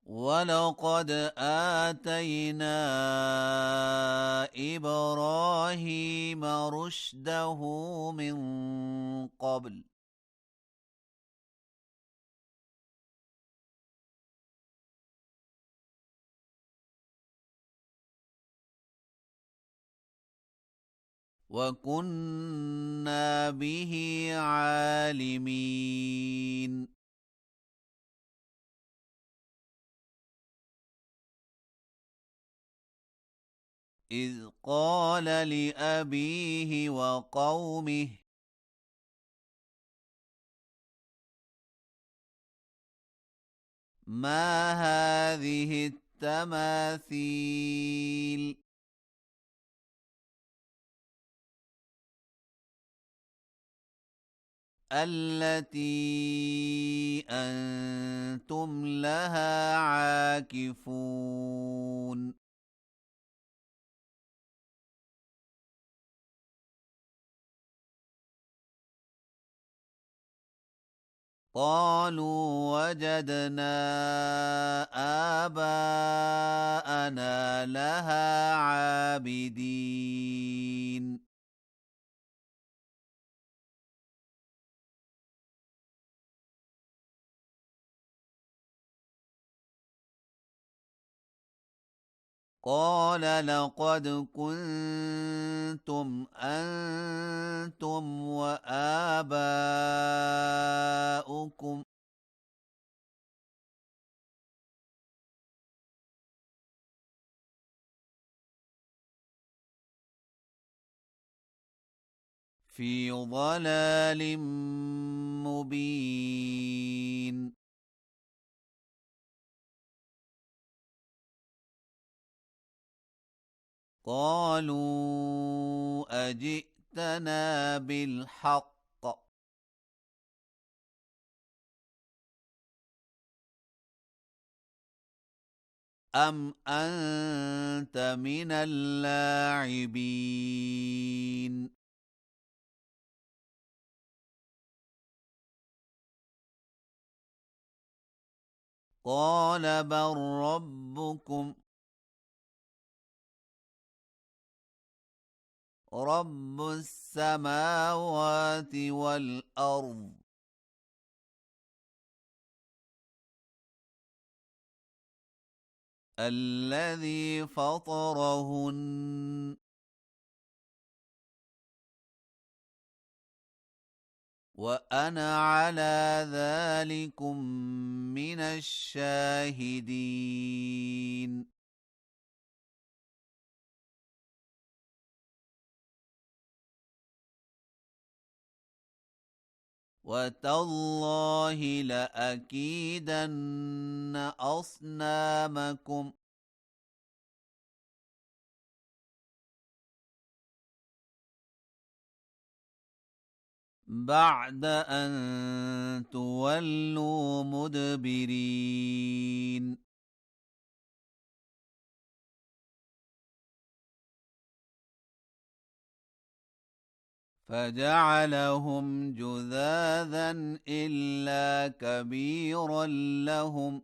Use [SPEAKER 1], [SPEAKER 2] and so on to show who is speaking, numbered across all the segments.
[SPEAKER 1] ولقد آتينا إبراهيم رشده من قبل وكنا به عالمين. إذ قال لأبيه وقومه ما هذه التماثيل التي أنتم لها عاكفون قالوا وجدنا آباءنا لها عابدين. قال لقد كنتم أنتم وآباؤكم في ضلال مبين. قالوا أجئتنا بالحق أم أنت من اللاعبين. قال بل ربكم رب السماوات والأرض الذي فطرهن وأنا على ذلكم من الشاهدين. وتالله لأكيدن أصنامكم بعد أن تولوا مدبرين. فجعلهم جذاذا إلا كبيرا لهم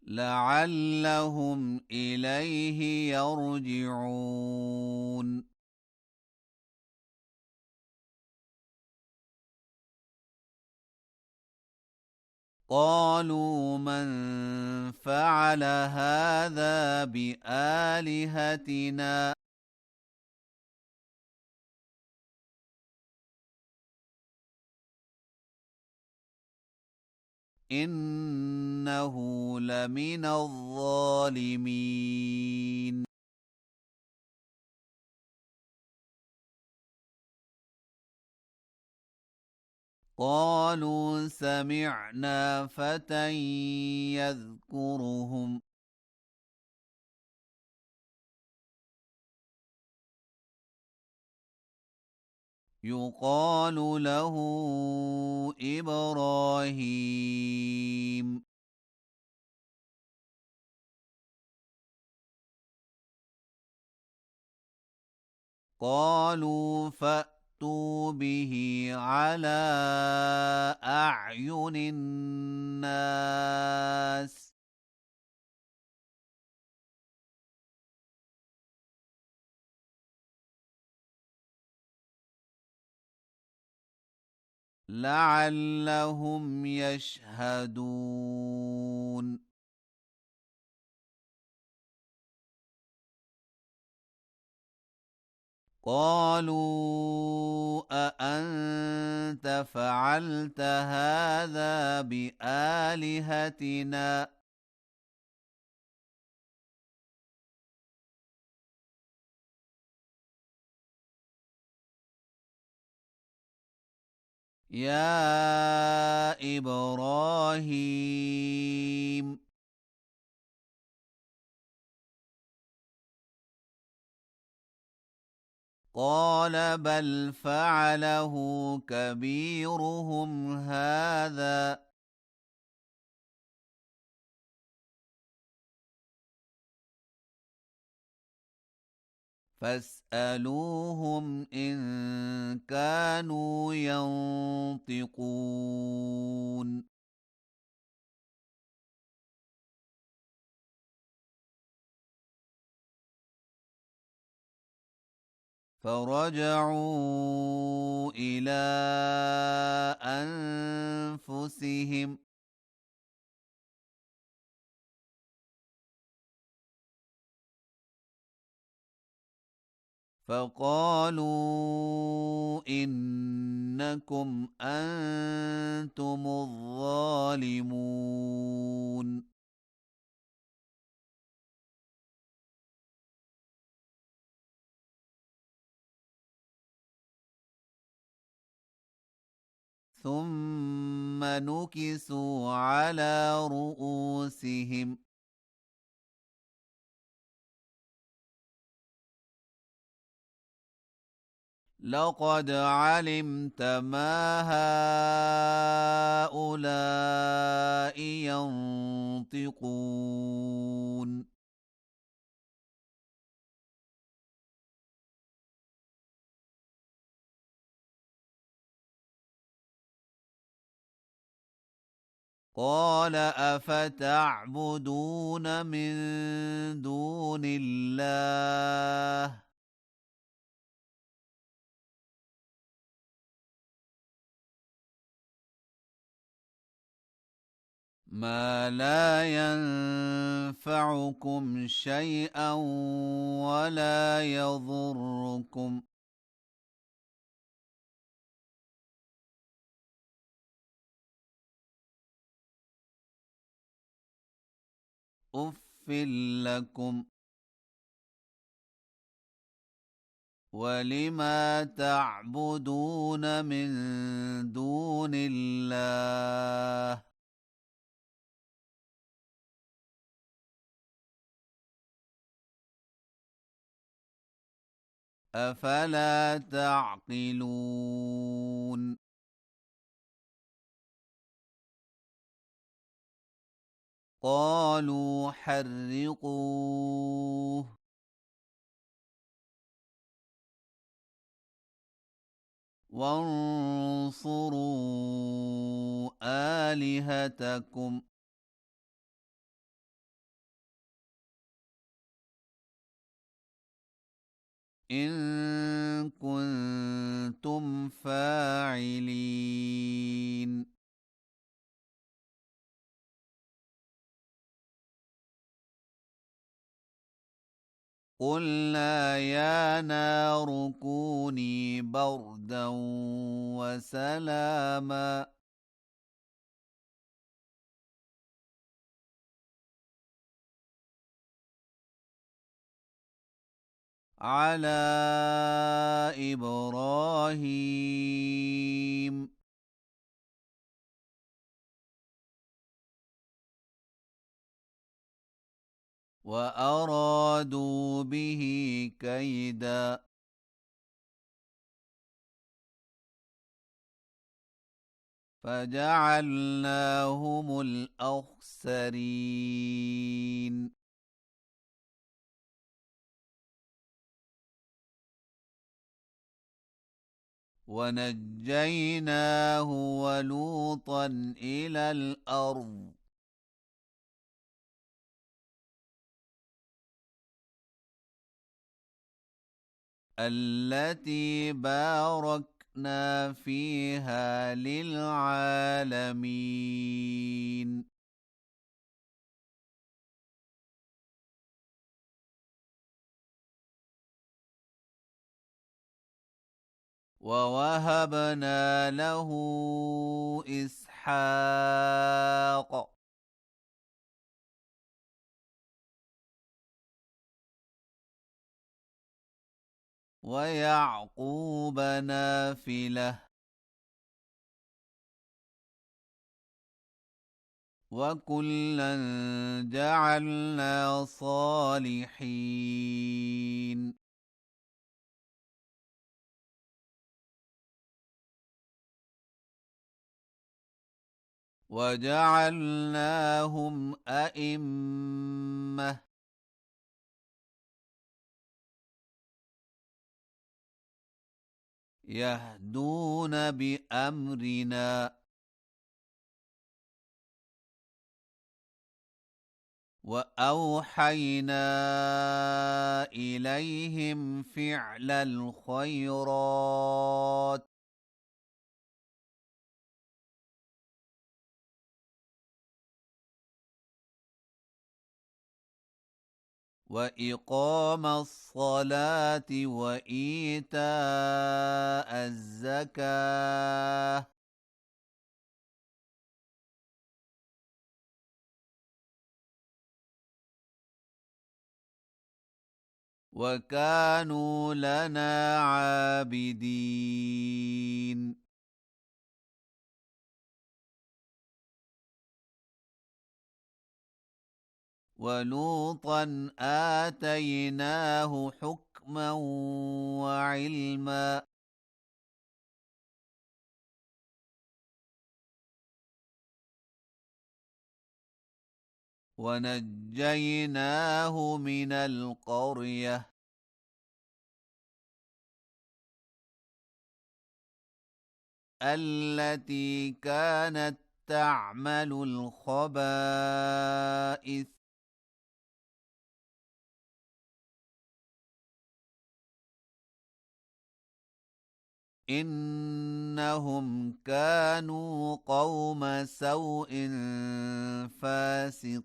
[SPEAKER 1] لعلهم إليه يرجعون. قالوا من فعل هذا بآلهتنا إنه لمن الظالمين. قالوا سمعنا فتى يذكرهم يقال له إبراهيم. قالوا فأتوا فأتوا به على أعين الناس لعلهم يشهدون قالوا أأنت فعلت هذا بآلهتنا يا إبراهيم قال بل فعله كبيرهم هذا فاسألوهم إن كانوا ينطقون فرجعوا إلى أنفسهم فقالوا إنكم أنتم الظالمون ثم نكسوا على رؤوسهم لقد علمت ما هؤلاء ينطقون قال أفتعبدون من دون الله ما لا ينفعكم شيئا ولا يضركم أف لكم ولما تعبدون من دون الله أفلا تعقلون قالوا حرقوه وانصروا آلهتكم إن كنتم فاعلين قلنا يا نار كوني بردا وسلاما على إبراهيم وأرادوا به كيدا فجعلناهم الأخسرين. ونجيناه ولوطا إلى الأرض التي باركنا فيها للعالمين. ووهبنا له إسحاق ويعقوب نافلة وكلا جعلنا صالحين وجعلناهم أئمة يهدون بأمرنا وأوحينا إليهم فعل الخيرات وإقام الصلاة وإيتاء الزكاة وكانوا لنا عابدين. ولوطا آتيناه حكما وعلما ونجيناه من القرية التي كانت تعمل الخبائث إنهم كانوا قوم سوء فاسقين.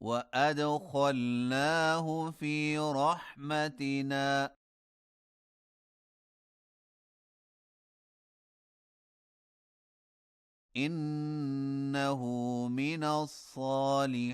[SPEAKER 1] وأدخلناه في رحمتنا إنه من الصالحين.